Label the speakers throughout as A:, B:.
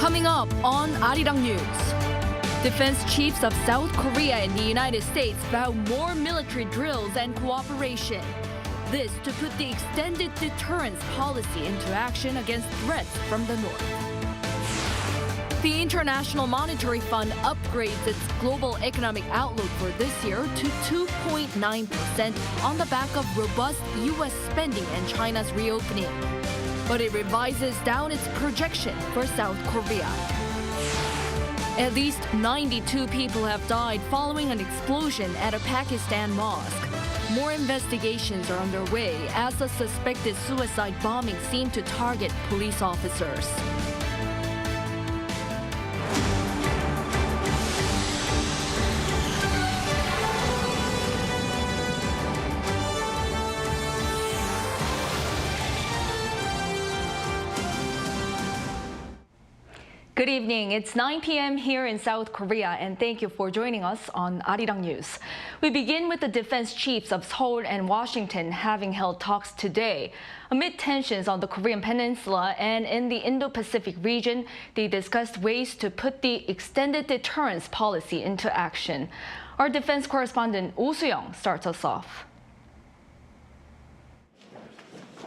A: Coming up on Arirang News. Defense chiefs of South Korea and the United States vow more military drills and cooperation. This to put the extended deterrence policy into action against threats from the north. The International Monetary Fund upgrades its global economic outlook for this year to 2.9% on the back of robust U.S. spending and China's reopening. But it revises down its projection for South Korea. At least 92 people have died following an explosion at a Pakistan mosque. More investigations are underway as the suspected suicide bombing seemed to target police officers. Good evening. It's 9 p.m. here in South Korea, and thank you for joining us on Arirang News. We begin with the defense chiefs of Seoul and Washington having held talks today. Amid tensions on the Korean Peninsula and in the Indo-Pacific region, they discussed ways to put the extended deterrence policy into action. Our defense correspondent Oh Soo-young starts us off.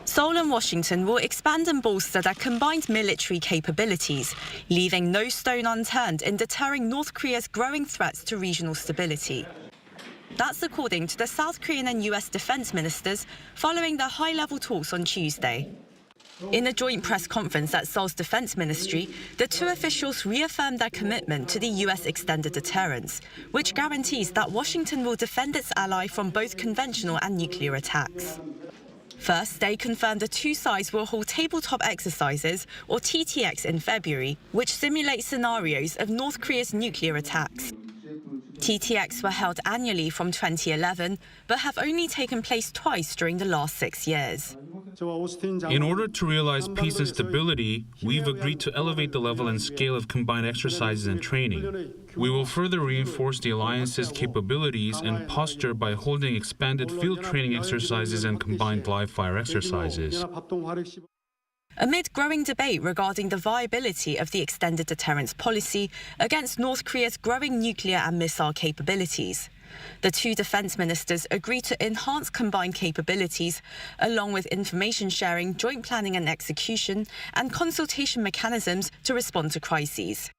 B: Seoul and Washington will expand and bolster their combined military capabilities, leaving no stone unturned in deterring North Korea's growing threats to regional stability. That's according to the South Korean and US defense ministers following their high-level talks on Tuesday. In a joint press conference at Seoul's defense ministry, the two officials reaffirmed their commitment to the US extended deterrence, which guarantees that Washington will defend its ally from both conventional and nuclear attacks. First, they confirmed the two sides will hold tabletop exercises, or TTX, in February, which simulate scenarios of North Korea's nuclear attacks. TTX were held annually from 2011, but have only taken place twice during the last 6 years.
C: In order to realize peace and stability, we've agreed to elevate the level and scale of combined exercises and training. We will further reinforce the alliance's capabilities and posture by holding expanded field training exercises and combined live-fire exercises.
B: Amid growing debate regarding the viability of the extended deterrence policy against North Korea's growing nuclear and missile capabilities, the two defense ministers agreed to enhance combined capabilities, along with information sharing, joint planning and execution, and consultation mechanisms to respond to crises.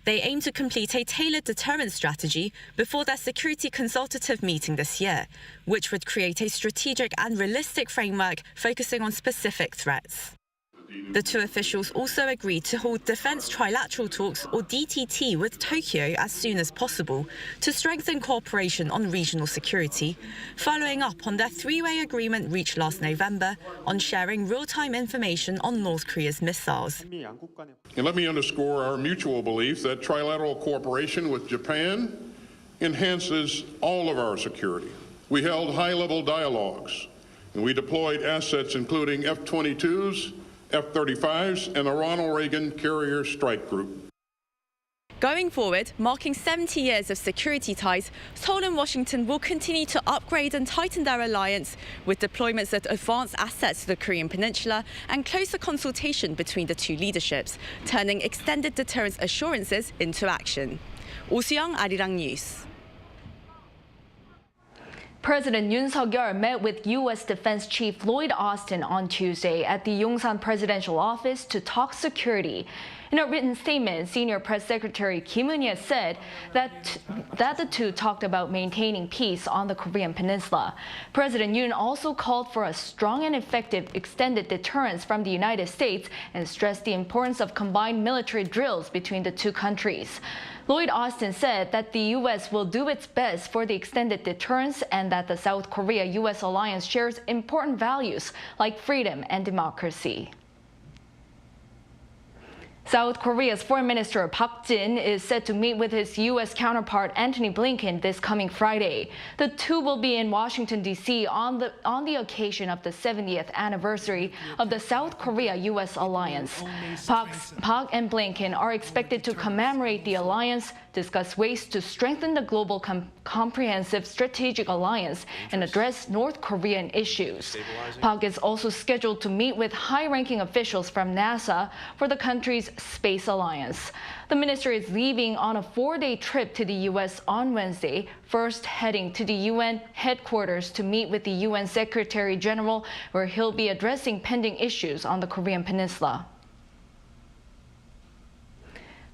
B: They aim to complete a tailored deterrence strategy before their security consultative meeting this year, which would create a strategic and realistic framework focusing on specific threats. The two officials also agreed to hold Defense Trilateral Talks, or DTT, with Tokyo as soon as possible to strengthen cooperation on regional security, following up on their three-way agreement reached last November on sharing real-time information on North Korea's missiles.
D: And let me underscore our mutual belief that trilateral cooperation with Japan enhances all of our security. We held high-level dialogues, and we deployed assets including F-22s, F-35s, and the Ronald Reagan Carrier Strike Group.
B: Going forward, marking 70 years of security ties, Seoul and Washington will continue to upgrade and tighten their alliance with deployments that advance assets to the Korean Peninsula and closer consultation between the two leaderships, turning extended deterrence assurances into action. Oh Soo-young, Arirang News.
A: President Yoon Suk Yeol met with U.S. Defense Chief Lloyd Austin on Tuesday at the Yongsan Presidential Office to talk security. In a written statement, Senior Press Secretary Kim Eun-hye said that the two talked about maintaining peace on the Korean Peninsula. President Yoon also called for a strong and effective extended deterrence from the United States and stressed the importance of combined military drills between the two countries. Lloyd Austin said that the U.S. will do its best for the extended deterrence and that the South Korea-U.S. alliance shares important values like freedom and democracy. South Korea's Foreign Minister Park Jin is set to meet with his U.S. counterpart Antony Blinken this coming Friday. The two will be in Washington, D.C. on the occasion of the 70th anniversary of the South Korea-U.S. alliance. Park and Blinken are expected to commemorate the alliance discuss ways to strengthen the global comprehensive strategic alliance and address North Korean issues. Park is also scheduled to meet with high-ranking officials from NASA for the country's space alliance. The minister is leaving on a 4-day trip to the U.S. on Wednesday, first heading to the UN headquarters to meet with the UN Secretary General, where he'll be addressing pending issues on the Korean Peninsula.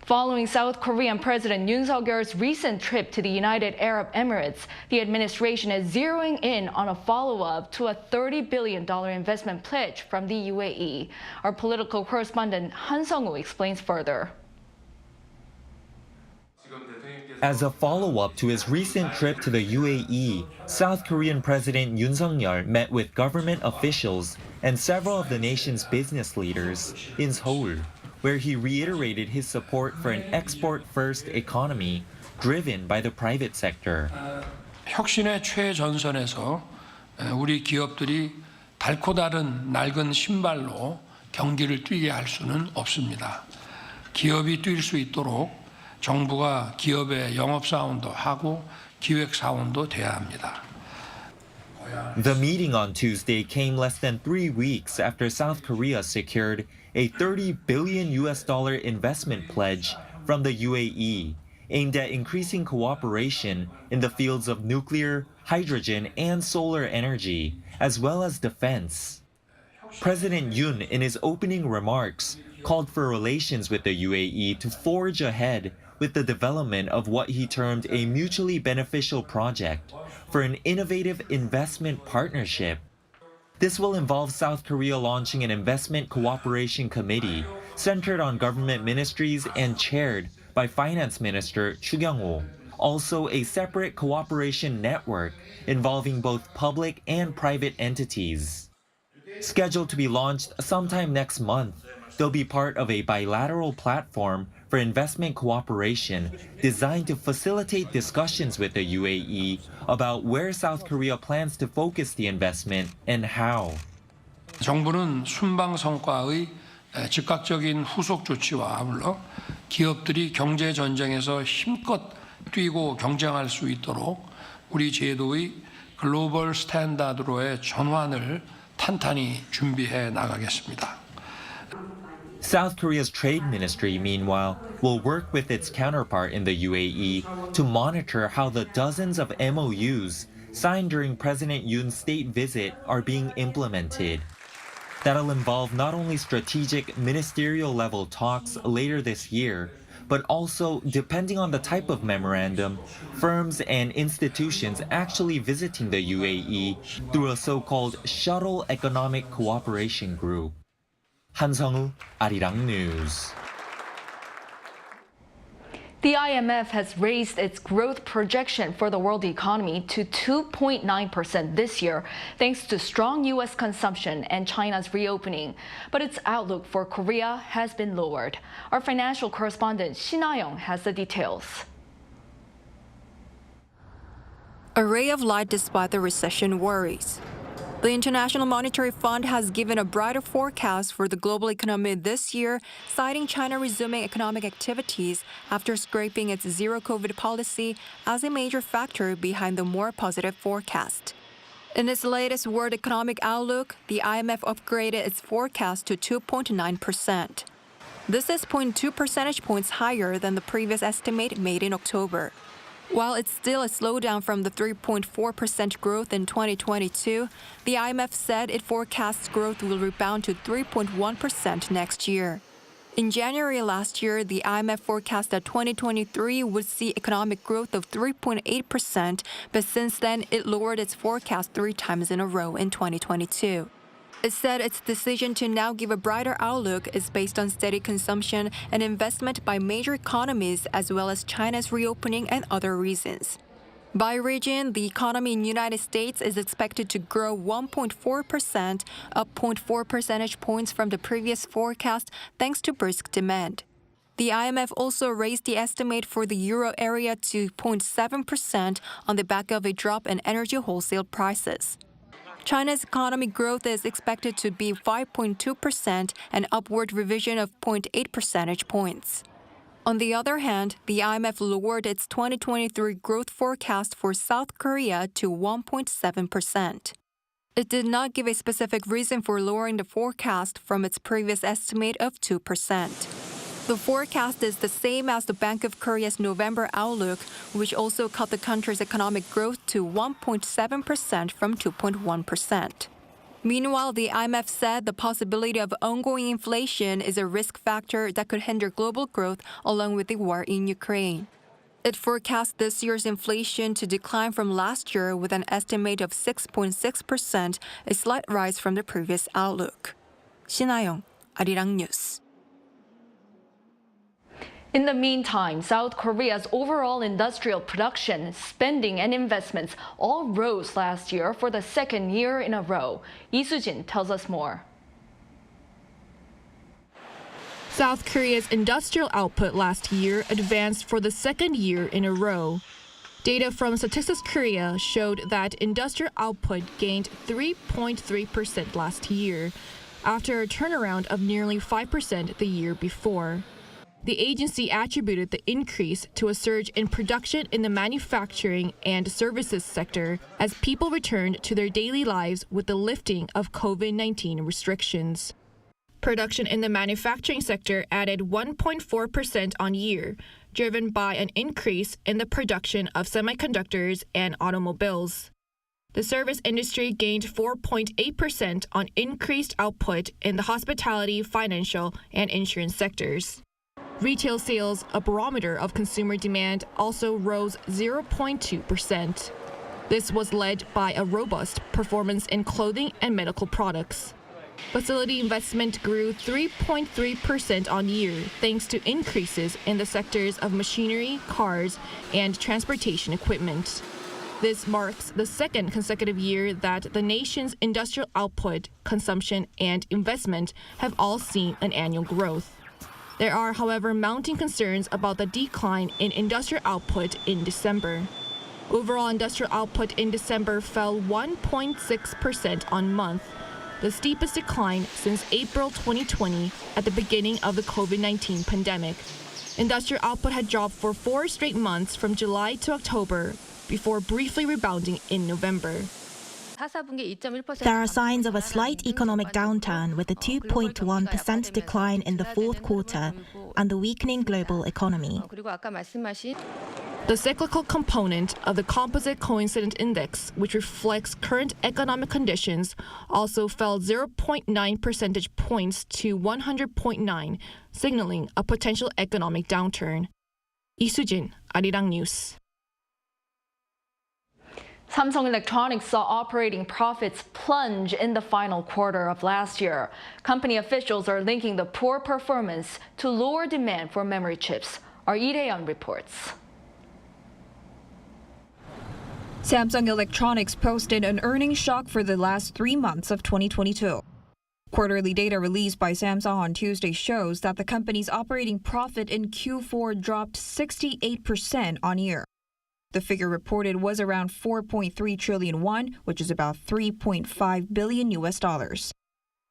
A: Following South Korean President Yoon Suk Yeol's recent trip to the United Arab Emirates, the administration is zeroing in on a follow-up to a $30 billion investment pledge from the UAE. Our political correspondent Han Sung-woo explains further.
E: As a follow-up to his recent trip to the UAE, South Korean President Yoon Suk Yeol met with government officials and several of the nation's business leaders in Seoul, where he reiterated his support for an export-first economy driven by the private sector.
F: 혁신의 최전선에서 우리 기업들이 닳고 다른 낡은 신발로 경기를 뛰게 할 수는 없습니다. 기업이 뛸 수 있도록 정부가 기업의 영업사원도 하고 기획사원도 돼야 합니다.
E: The meeting on Tuesday came less than 3 weeks after South Korea secured a $30 billion investment pledge from the UAE aimed at increasing cooperation in the fields of nuclear, hydrogen, and solar energy, as well as defense. President Yoon, in his opening remarks, called for relations with the UAE to forge ahead with the development of what he termed a mutually beneficial project for an innovative investment partnership. This will involve South Korea launching an investment cooperation committee centered on government ministries and chaired by Finance Minister Chu Kyung-ho. Also, a separate cooperation network involving both public and private entities. Scheduled to be launched sometime next month, they'll be part of a bilateral platform for investment cooperation designed to facilitate discussions with the UAE about where South Korea plans to focus the investment and how.
F: 정부는 순방 성과의 즉각적인 후속 조치와 아울러 기업들이 경제 전쟁에서 힘껏 뛰고 경쟁할 수 있도록 우리 제도의 글로벌 스탠다드로의 전환을 탄탄히 준비해 나가겠습니다.
E: South Korea's trade ministry, meanwhile, will work with its counterpart in the UAE to monitor how the dozens of MOUs signed during President Yoon's state visit are being implemented. That'll involve not only strategic ministerial-level talks later this year, but also, depending on the type of memorandum, firms and institutions actually visiting the UAE through a so-called Shuttle Economic Cooperation Group. Han Sung-woo, Arirang News.
A: The IMF has raised its growth projection for the world economy to 2.9% this year, thanks to strong U.S. consumption and China's reopening. But its outlook for Korea has been lowered. Our financial correspondent Shin Ah-young has the details.
G: A ray of light despite the recession worries. The International Monetary Fund has given a brighter forecast for the global economy this year, citing China resuming economic activities after scraping its zero-COVID policy as a major factor behind the more positive forecast. In its latest World Economic Outlook, the IMF upgraded its forecast to 2.9%. This is 0.2 percentage points higher than the previous estimate made in October. While it's still a slowdown from the 3.4% growth in 2022, the IMF said it forecasts growth will rebound to 3.1% next year. In January last year, the IMF forecast that 2023 would see economic growth of 3.8%, but since then it lowered its forecast 3 times in a row in 2022. It said its decision to now give a brighter outlook is based on steady consumption and investment by major economies as well as China's reopening and other reasons. By region, the economy in the United States is expected to grow 1.4%, up 0.4 percentage points from the previous forecast thanks to brisk demand. The IMF also raised the estimate for the euro area to 0.7% on the back of a drop in energy wholesale prices. China's economic growth is expected to be 5.2%, an upward revision of 0.8 percentage points. On the other hand, the IMF lowered its 2023 growth forecast for South Korea to 1.7%. It did not give a specific reason for lowering the forecast from its previous estimate of 2%. The forecast is the same as the Bank of Korea's November outlook, which also cut the country's economic growth to 1.7% from 2.1%. Meanwhile, the IMF said the possibility of ongoing inflation is a risk factor that could hinder global growth along with the war in Ukraine. It forecast this year's inflation to decline from last year with an estimate of 6.6%, a slight rise from the previous outlook. 신하영, Arirang News.
A: In the meantime, South Korea's overall industrial production, spending, and investments all rose last year for the second year in a row. Lee Soo-jin tells us more.
H: South Korea's industrial output last year advanced for the second year in a row. Data from Statistics Korea showed that industrial output gained 3.3% last year, after a turnaround of nearly 5% the year before. The agency attributed the increase to a surge in production in the manufacturing and services sector as people returned to their daily lives with the lifting of COVID-19 restrictions. Production in the manufacturing sector added 1.4% on year, driven by an increase in the production of semiconductors and automobiles. The service industry gained 4.8% on increased output in the hospitality, financial, and insurance sectors. Retail sales, a barometer of consumer demand, also rose 0.2%. This was led by a robust performance in clothing and medical products. Facility investment grew 3.3% on year, thanks to increases in the sectors of machinery, cars, and transportation equipment. This marks the second consecutive year that the nation's industrial output, consumption, and investment have all seen an annual growth. There are, however, mounting concerns about the decline in industrial output in December. Overall industrial output in December fell 1.6% on month, the steepest decline since April 2020 at the beginning of the COVID-19 pandemic. Industrial output had dropped for 4 straight months from July to October before briefly rebounding in November.
I: There are signs of a slight economic downturn with a 2.1% decline in the fourth quarter and the weakening global economy.
H: The cyclical component of the Composite Coincidence Index, which reflects current economic conditions, also fell 0.9 percentage points to 100.9, signaling a potential economic downturn. Lee Soo-jin, Arirang News.
A: Samsung Electronics saw operating profits plunge in the final quarter of last year. Company officials are linking the poor performance to lower demand for memory chips. Our Lee Dae-yeon reports.
J: Samsung Electronics posted an earnings shock for the last 3 months of 2022. Quarterly data released by Samsung on Tuesday shows that the company's operating profit in Q4 dropped 68% on year. The figure reported was around 4.3 trillion won, which is about $3.5 billion.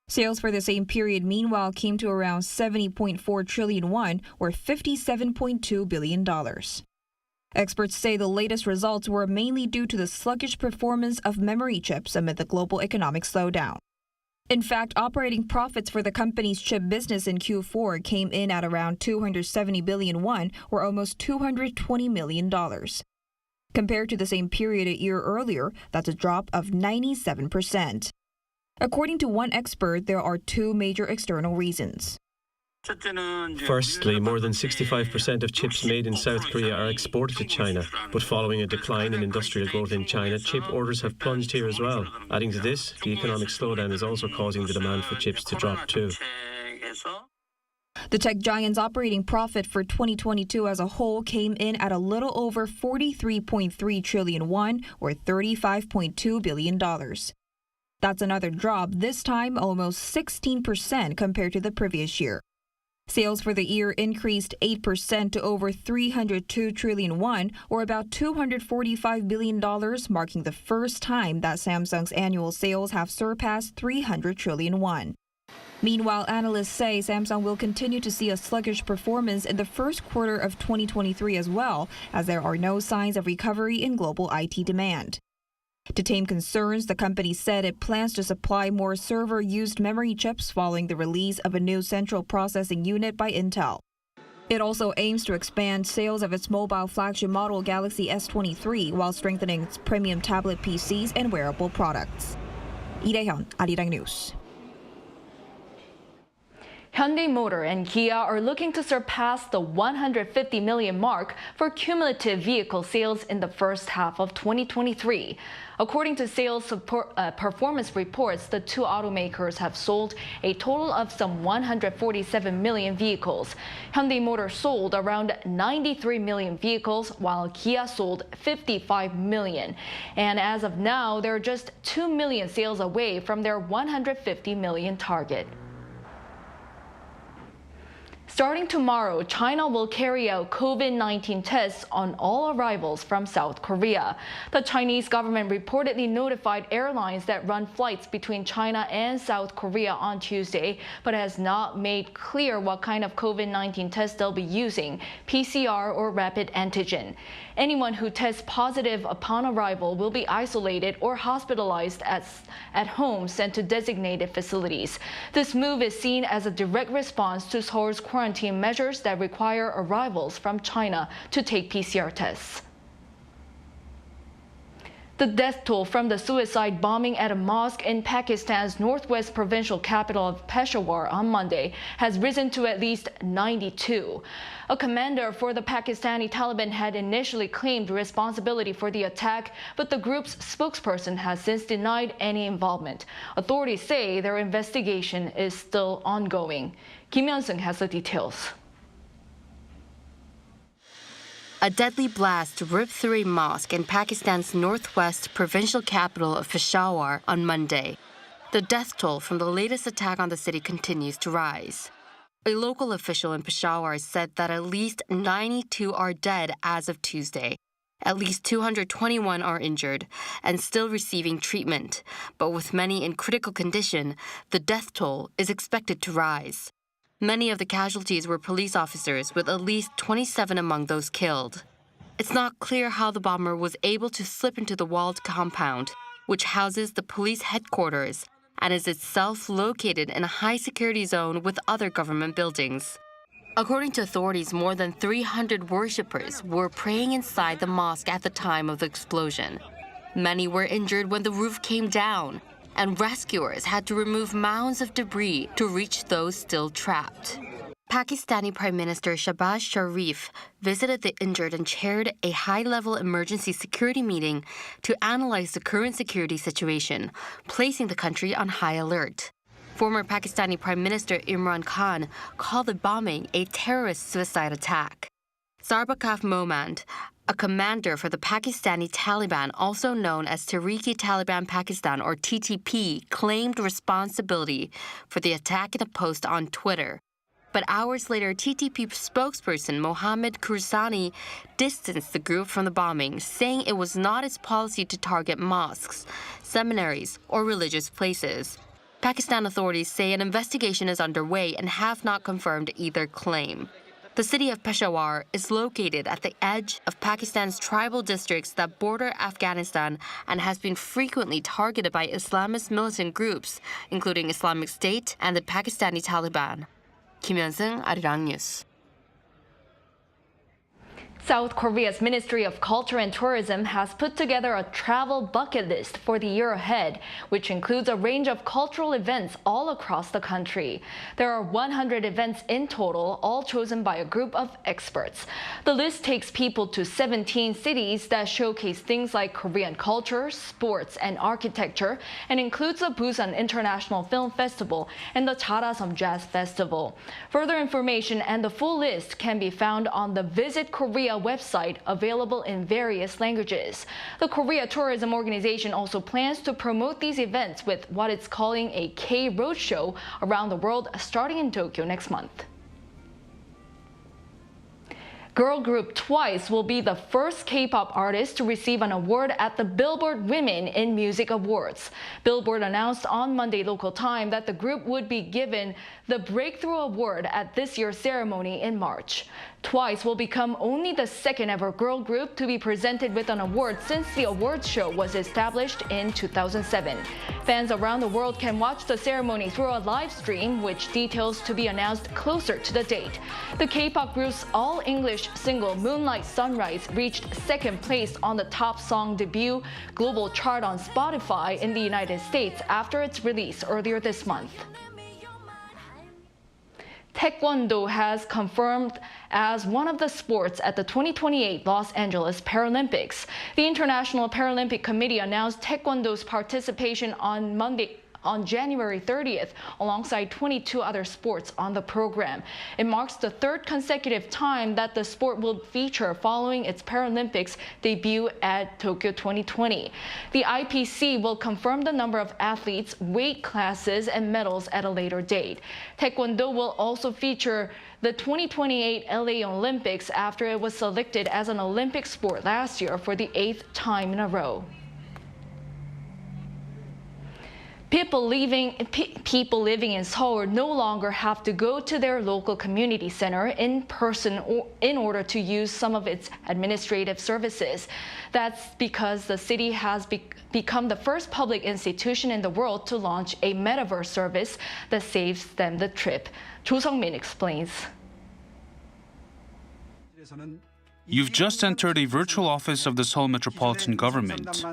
J: Sales for the same period, meanwhile, came to around 70.4 trillion won, or $57.2 billion. Experts say the latest results were mainly due to the sluggish performance of memory chips amid the global economic slowdown. In fact, operating profits for the company's chip business in Q4 came in at around 270 billion won, or almost $220 million. Compared to the same period a year earlier, that's a drop of 97%. According to one expert, there are 2 major external reasons.
K: Firstly, more than 65% of chips made in South Korea are exported to China, but following a decline in industrial growth in China, chip orders have plunged here as well. Adding to this, the economic slowdown is also causing the demand for chips to drop too.
J: The tech giant's operating profit for 2022 as a whole came in at a little over 43.3 trillion won, or $35.2 billion. That's another drop, this time almost 16% compared to the previous year. Sales for the year increased 8% to over 302 trillion won, or about $245 billion, marking the first time that Samsung's annual sales have surpassed 300 trillion won. Meanwhile, analysts say Samsung will continue to see a sluggish performance in the first quarter of 2023 as well, as there are no signs of recovery in global IT demand. To tame concerns, the company said it plans to supply more server-used memory chips following the release of a new central processing unit by Intel. It also aims to expand sales of its mobile flagship model Galaxy S23 while strengthening its premium tablet PCs and wearable products. Lee Dae-hyun, Arirang News.
A: Hyundai Motor and Kia are looking to surpass the 150 million mark for cumulative vehicle sales in the first half of 2023. According to sales performance reports, the two automakers have sold a total of some 147 million vehicles. Hyundai Motor sold around 93 million vehicles, while Kia sold 55 million. And as of now, they're just 2 million sales away from their 150 million target. Starting tomorrow, China will carry out COVID-19 tests on all arrivals from South Korea. The Chinese government reportedly notified airlines that run flights between China and South Korea on Tuesday, but has not made clear what kind of COVID-19 test they'll be using, PCR or rapid antigen. Anyone who tests positive upon arrival will be isolated or hospitalized at home sent to designated facilities. This move is seen as a direct response to Seoul's quarantine measures that require arrivals from China to take PCR tests. The death toll from the suicide bombing at a mosque in Pakistan's northwest provincial capital of Peshawar on Monday has risen to at least 92. A commander for the Pakistani Taliban had initially claimed responsibility for the attack, but the group's spokesperson has since denied any involvement. Authorities say their investigation is still ongoing. Kim Hyun-sung has the details.
L: A deadly blast ripped through a mosque in Pakistan's northwest provincial capital of Peshawar on Monday. The death toll from the latest attack on the city continues to rise. A local official in Peshawar said that at least 92 are dead as of Tuesday. At least 221 are injured and still receiving treatment, but with many in critical condition, the death toll is expected to rise. Many of the casualties were police officers, with at least 27 among those killed. It's not clear how the bomber was able to slip into the walled compound, which houses the police headquarters and is itself located in a high-security zone with other government buildings. According to authorities, more than 300 worshippers were praying inside the mosque at the time of the explosion. Many were injured when the roof came down, and rescuers had to remove mounds of debris to reach those still trapped. Pakistani Prime Minister Shehbaz Sharif visited the injured and chaired a high-level emergency security meeting to analyze the current security situation, placing the country on high alert. Former Pakistani Prime Minister Imran Khan called the bombing a terrorist suicide attack. Sarbakaf Momand, a commander for the Pakistani Taliban, also known as Tehreek-e-Taliban Pakistan or TTP, claimed responsibility for the attack in a post on Twitter. But hours later, TTP spokesperson Mohammad Kursani distanced the group from the bombing, saying it was not its policy to target mosques, seminaries, or religious places. Pakistan authorities say an investigation is underway and have not confirmed either claim. The city of Peshawar is located at the edge of Pakistan's tribal districts that border Afghanistan and has been frequently targeted by Islamist militant groups, including Islamic State and the Pakistani Taliban. Kim Hyun-sung, Arirang News.
A: South Korea's Ministry of Culture and Tourism has put together a travel bucket list for the year ahead, which includes a range of cultural events all across the country. There are 100 events in total, all chosen by a group of experts. The list takes people to 17 cities that showcase things like Korean culture, sports, and architecture, and includes the Busan International Film Festival and the Charasom Jazz Festival. Further information and the full list can be found on the Visit Korea website, available in various languages. The Korea Tourism Organization also plans to promote these events with what it's calling a K Roadshow around the world, starting in Tokyo next month. Girl group Twice will be the first K-pop artist to receive an award at the Billboard Women in Music Awards. Billboard announced on Monday local time that the group would be given the Breakthrough Award at this year's ceremony in March. Twice will become only the second ever girl group to be presented with an award since the awards show was established in 2007. Fans around the world can watch the ceremony through a live stream, which details to be announced closer to the date. The K-pop group's all-English single Moonlight Sunrise reached second place on the top song debut global chart on Spotify in the United States after its release earlier this month. Taekwondo has confirmed as one of the sports at the 2028 Los Angeles Paralympics. The International Paralympic Committee announced Taekwondo's participation on January 30th, alongside 22 other sports on the program. It marks the third consecutive time that the sport will feature following its Paralympics debut at Tokyo 2020. The IPC will confirm the number of athletes, weight classes, and medals at a later date. Taekwondo will also feature the 2028 LA Olympics after it was selected as an Olympic sport last year for the 8th time in a row. People living in Seoul no longer have to go to their local community center in person in order to use some of its administrative services. That's because the city has become the first public institution in the world to launch a metaverse service that saves them the trip. Jo Sung-min explains.
C: You've just entered a virtual office of the Seoul Metropolitan Government.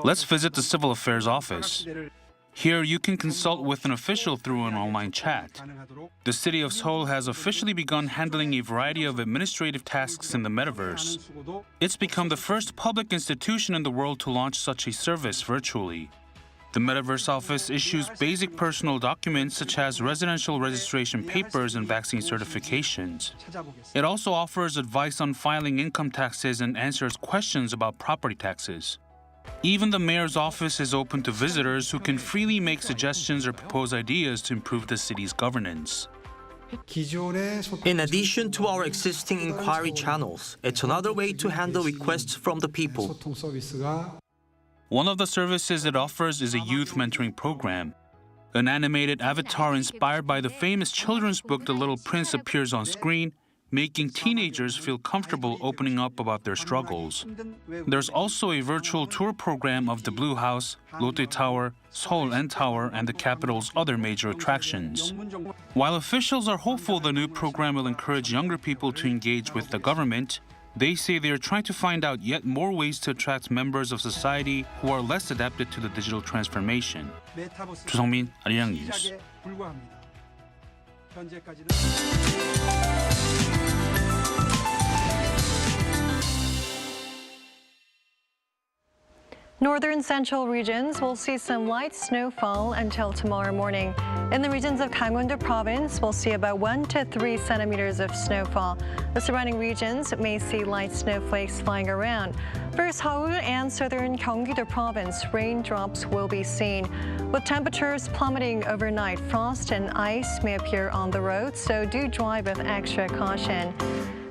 C: Let's visit the Civil Affairs Office. Here, you can consult with an official through an online chat. The city of Seoul has officially begun handling a variety of administrative tasks in the metaverse. It's become the first public institution in the world to launch such a service virtually. The Metaverse Office issues basic personal documents such as residential registration papers and vaccine certifications. It also offers advice on filing income taxes and answers questions about property taxes. Even the mayor's office is open to visitors who can freely make suggestions or propose ideas to improve the city's governance.
M: In addition to our existing inquiry channels, it's another way to handle requests from the people.
C: One of the services it offers is a youth mentoring program. An animated avatar inspired by the famous children's book The Little Prince appears on screen, making teenagers feel comfortable opening up about their struggles. There's also a virtual tour program of the Blue House, Lotte Tower, Seoul N Tower, and the capital's other major attractions. While officials are hopeful the new program will encourage younger people to engage with the government, they say they are trying to find out yet more ways to attract members of society who are less adapted to the digital transformation. Jo Sung-min, Arirang News.
N: Northern central regions will see some light snowfall until tomorrow morning. In the regions of Gangwon-do province, we'll see about 1 to 3 centimeters of snowfall. The surrounding regions may see light snowflakes flying around. For Seoul and southern Gyeonggi-do province, raindrops will be seen. With temperatures plummeting overnight, frost and ice may appear on the road, so do drive with extra caution.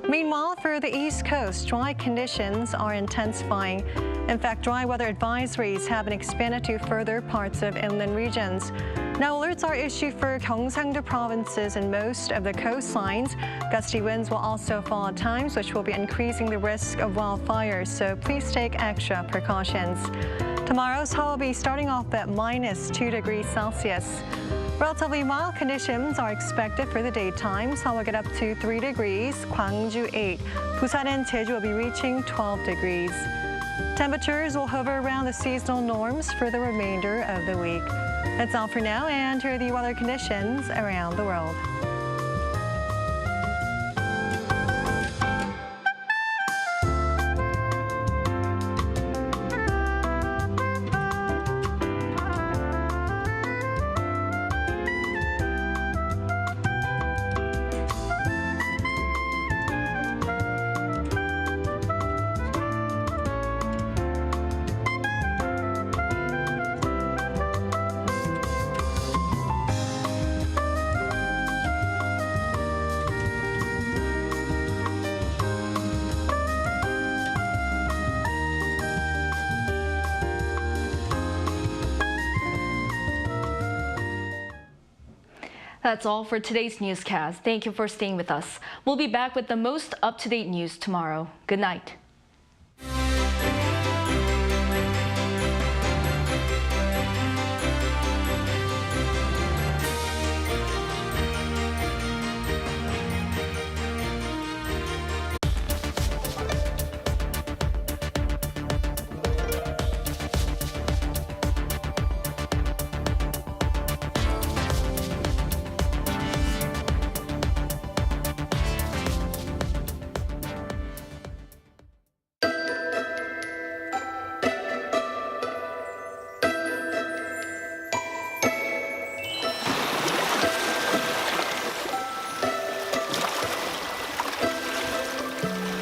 N: Meanwhile, for the East Coast, dry conditions are intensifying. In fact, dry weather advisories have been expanded to further parts of inland regions. Now, alerts are issued for Gyeongsang-do provinces and most of the coastlines. Gusty winds will also fall at times, which will be increasing the risk of wildfires, so please take extra precautions. Tomorrow, Seoul will be starting off at -2 degrees Celsius. Relatively mild conditions are expected for the daytime. Seoul will get up to 3 degrees, Gwangju 8. Busan and Jeju will be reaching 12 degrees. Temperatures will hover around the seasonal norms for the remainder of the week. That's all for now, and here are the weather conditions around the world.
A: That's all for today's newscast. Thank you for staying with us. We'll be back with the most up-to-date news tomorrow. Good night.